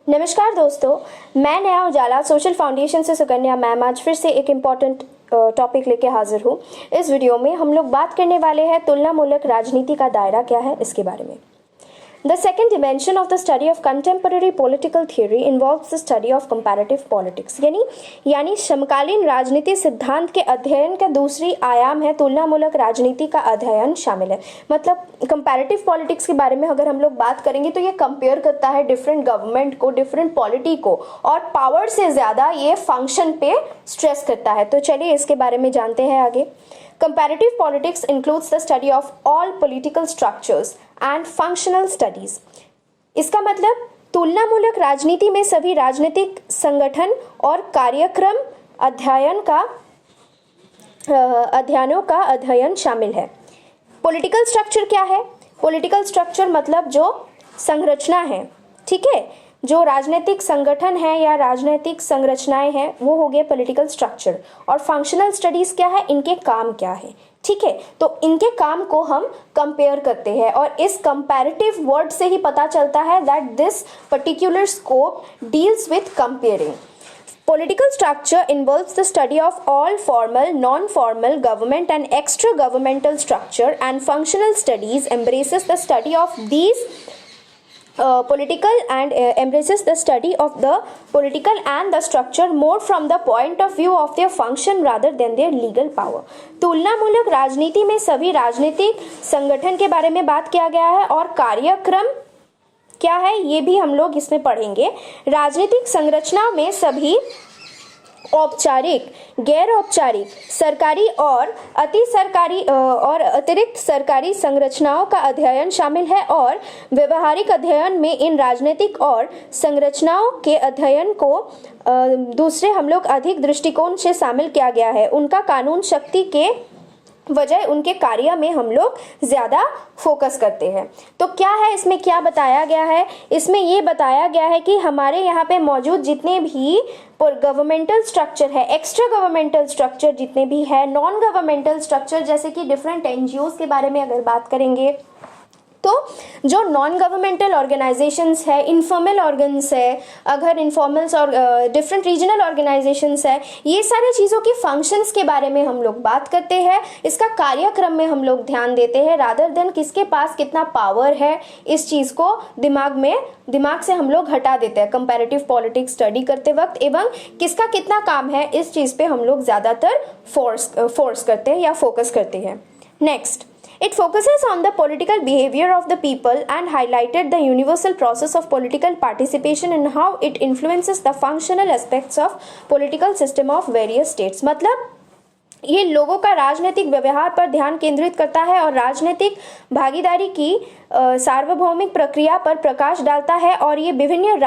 नमस्कार दोस्तों, मैं नया उजाला सोशल फाउंडेशन से सुकन्या मैम आज फिर से एक इम्पॉर्टेंट टॉपिक लेके हाजिर हूँ। इस वीडियो में हम लोग बात करने वाले हैं तुलनामूलक राजनीति का दायरा क्या है इसके बारे में। The second dimension of the study of contemporary political theory involves the study of comparative politics। यानी समकालीन राजनीति सिद्धांत के अध्ययन का दूसरी आयाम है तुलनामूलक राजनीति का अध्ययन शामिल है। मतलब कंपैरेटिव पॉलिटिक्स के बारे में अगर हम लोग बात करेंगे तो ये कंपेयर करता है डिफरेंट गवर्नमेंट को, डिफरेंट पॉलिटी को, और पावर से ज़्यादा ये फंक्शन पे स्ट्रेस करता है। तो चलिए इसके बारे में जानते हैं आगे। Comparative politics includes the study of all political structures and functional studies। इसका मतलब तुलनामूलक राजनीति में सभी राजनीतिक संगठन और कार्यक्रम अध्ययनों का अध्ययन शामिल है। पॉलिटिकल स्ट्रक्चर क्या है? पॉलिटिकल स्ट्रक्चर मतलब जो संरचना है, ठीक है, जो राजनीतिक संगठन है या राजनीतिक संरचनाएं हैं वो हो गए पॉलिटिकल स्ट्रक्चर। और फंक्शनल स्टडीज क्या है? इनके काम क्या है, ठीक है। तो इनके काम को हम कंपेयर करते हैं और इस कंपैरेटिव वर्ड से ही पता चलता है that this particular scope deals with comparing. Political structure involves the study of all formal, non-formal government and extra-governmental structure, and functional studies embraces the study of these embraces the study of the political and the structure more from the point of view of their function rather than their legal power। तुलनामूलक राजनीति में सभी राजनीतिक संगठन के बारे में बात किया गया है और कार्यक्रम क्या है ये भी हम लोग इसमें पढ़ेंगे। राजनीतिक संरचना में सभी औपचारिक, गैर औपचारिक, सरकारी और अतिरिक्त सरकारी संरचनाओं का अध्ययन शामिल है और व्यवहारिक अध्ययन में इन राजनीतिक और संरचनाओं के अध्ययन को दूसरे हम लोग अधिक दृष्टिकोण से शामिल किया गया है। उनका कानून शक्ति के वजह उनके कार्य में हम लोग ज़्यादा फोकस करते हैं। तो क्या है इसमें, क्या बताया गया है? इसमें ये बताया गया है कि हमारे यहाँ पे मौजूद जितने भी गवर्नमेंटल स्ट्रक्चर है, एक्स्ट्रा गवर्नमेंटल स्ट्रक्चर जितने भी है, नॉन गवर्नमेंटल स्ट्रक्चर जैसे कि डिफरेंट एनजीओज के बारे में अगर बात करेंगे तो जो नॉन गवर्नमेंटल ऑर्गेनाइजेशंस है, इनफॉर्मल ऑर्गन्स है, अगर इनफॉर्मल्स और डिफरेंट रीजनल ऑर्गेनाइजेशंस है, ये सारे चीज़ों के फंक्शंस के बारे में हम लोग बात करते हैं। इसका कार्यक्रम में हम लोग ध्यान देते हैं रादर देन किसके पास कितना पावर है। इस चीज़ को दिमाग से हम लोग हटा देते हैं कंपैरेटिव पॉलिटिक्स स्टडी करते वक्त, एवं किसका कितना काम है इस चीज़ पे हम लोग ज़्यादातर फोर्स करते हैं या फोकस करते हैं। Next, it focuses on the political behavior of the people and highlighted the universal process of political participation and how it influences the functional aspects of political system of various states। मतलब ये लोगों का राजनीतिक व्यवहार पर ध्यान केंद्रित करता है और राजनीतिक भागीदारी की सार्वभौमिक प्रक्रिया पर प्रकाश डालता है और ये विभिन्न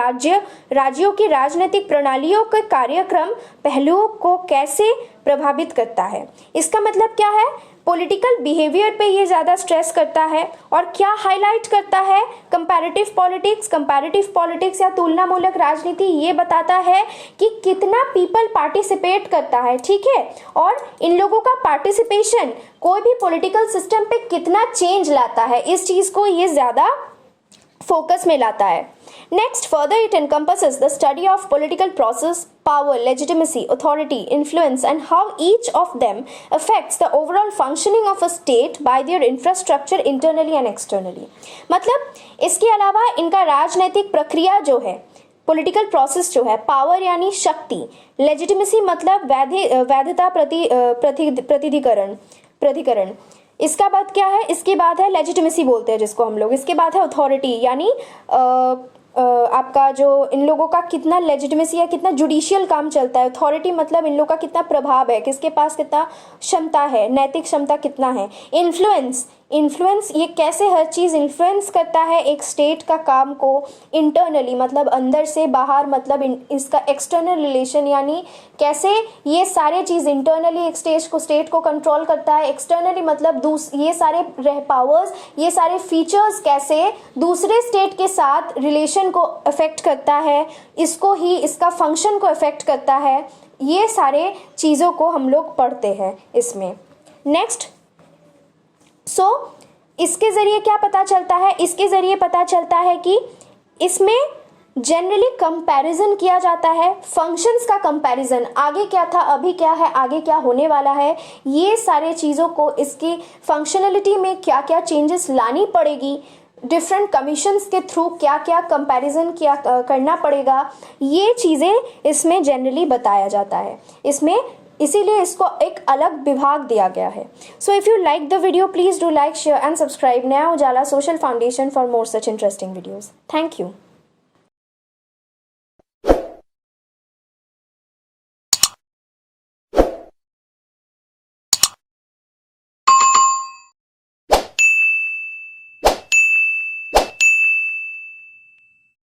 राज्यों की राजनीतिक प्रणालियों के कार्यक्रम पहलुओं को कैसे प्रभावित करता है। इसका मतलब क्या है? पॉलिटिकल बिहेवियर पे ये ज़्यादा स्ट्रेस करता है और क्या हाईलाइट करता है? कंपैरेटिव पॉलिटिक्स या तुलनामूलक राजनीति ये बताता है कि कितना पीपल पार्टिसिपेट करता है, ठीक है, और इन लोगों का पार्टिसिपेशन कोई भी पॉलिटिकल सिस्टम पे कितना चेंज लाता है, इस चीज़ को ये ज़्यादा फोकस में लाता है। Next, further it encompasses the study of political process, power, legitimacy, authority, influence, and how each of them affects the overall functioning of a state by their infrastructure internally and externally। मतलब इसके अलावा इनका राजनीतिक प्रक्रिया जो है, political process जो है, पावर यानी शक्ति, लेजिटिमेसी मतलब वैधता, प्राधिकरण, इसका बाद क्या है? इसके बाद है लेजिटिमेसी बोलते हैं जिसको हम लोग। इसके बाद है अथॉरिटी यानी आपका जो इन लोगों का कितना लेजिटिमेसी है, कितना जुडिशियल काम चलता है। अथॉरिटी मतलब इन लोगों का कितना प्रभाव है, किसके पास कितना क्षमता है, नैतिक क्षमता कितना है। इन्फ्लुएंस ये कैसे हर चीज़ इन्फ्लुएंस करता है एक स्टेट का काम को। इंटरनली मतलब अंदर से बाहर, मतलब इसका एक्सटर्नल रिलेशन यानी कैसे ये सारे चीज़ इंटरनली एक स्टेट को कंट्रोल करता है। एक्सटर्नली मतलब ये सारे पावर्स, ये सारे फीचर्स कैसे दूसरे स्टेट के साथ रिलेशन को अफेक्ट करता है, इसको ही इसका फंक्शन को अफेक्ट करता है। ये सारे चीज़ों को हम लोग पढ़ते हैं इसमें। नेक्स्ट, इसके ज़रिए क्या पता चलता है? इसके ज़रिए पता चलता है कि इसमें जनरली कंपैरिजन किया जाता है, फंक्शंस का कंपैरिजन, आगे क्या था अभी क्या है आगे क्या होने वाला है, ये सारे चीज़ों को इसकी फंक्शनलिटी में क्या क्या चेंजेस लानी पड़ेगी, डिफरेंट कमीशंस के थ्रू क्या क्या कंपैरिजन किया करना पड़ेगा, ये चीज़ें इसमें जनरली बताया जाता है इसमें, इसीलिए इसको एक अलग विभाग दिया गया है। So if you like the video please do like share and subscribe Naya Ujala social foundation for more such interesting videos. Thank you.